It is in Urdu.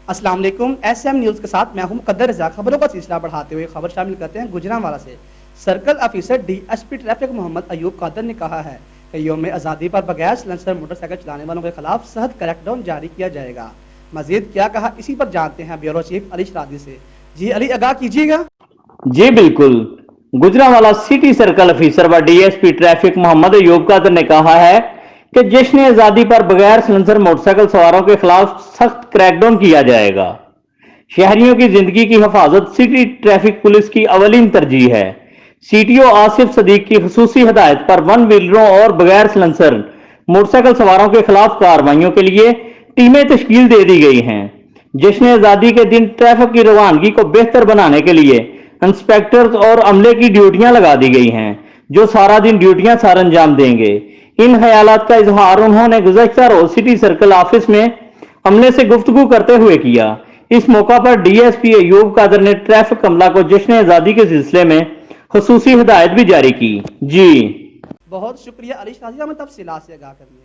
السلام علیکم، ایس ایم نیوز کے ساتھ میں ہوں مقدر رضا۔ خبروں کا سلسلہ بڑھاتے ہوئے خبر شامل کرتے ہیں گجرانوالہ سے۔ Circle officer D S P traffic Muhammad Ayub Qadir نے کہا ہے کہ یوم آزادی پر بغیر سلنسر موٹر سائیکل چلانے والوں کے خلاف سخت کریک ڈاؤن جاری کیا جائے گا۔ مزید کیا کہا، اسی پر جانتے ہیں بیورو چیف علی شرادی سے۔ جی علی، آگاہ کیجیے گا۔ جی بالکل، گجرانوالہ سٹی سرکل آفیسر و D S P traffic Muhammad Ayub Qadir نے کہا ہے کہ جشن آزادی پر بغیر سلنسر موٹر سائیکل سواروں کے خلاف سخت کریک ڈاؤن کیا جائے گا۔ شہریوں کی زندگی کی حفاظت سٹی ٹریفک پولیس کی اولین ترجیح ہے۔ سی ٹی او آصف صدیق کی خصوصی ہدایت پر ون ویلروں اور بغیر سلنسر موٹر سائیکل سواروں کے خلاف کارروائیوں کے لیے ٹیمیں تشکیل دے دی گئی ہیں۔ جشن آزادی کے دن ٹریفک کی روانگی کو بہتر بنانے کے لیے انسپیکٹرز اور عملے کی ڈیوٹیاں لگا دی گئی ہیں، جو سارا دن ڈیوٹیاں سر انجام دیں گے۔ ان خیالات کا اظہار انہوں نے گزشتہ روز سٹی سرکل آفس میں عملے سے گفتگو کرتے ہوئے کیا۔ اس موقع پر ڈی ایس پی ایوب قادر نے ٹریفک عملہ کو جشن آزادی کے سلسلے میں خصوصی ہدایت بھی جاری کی۔ جی بہت شکریہ علی شرادی، ہمیں تفصیلات سے آگاہ کرنے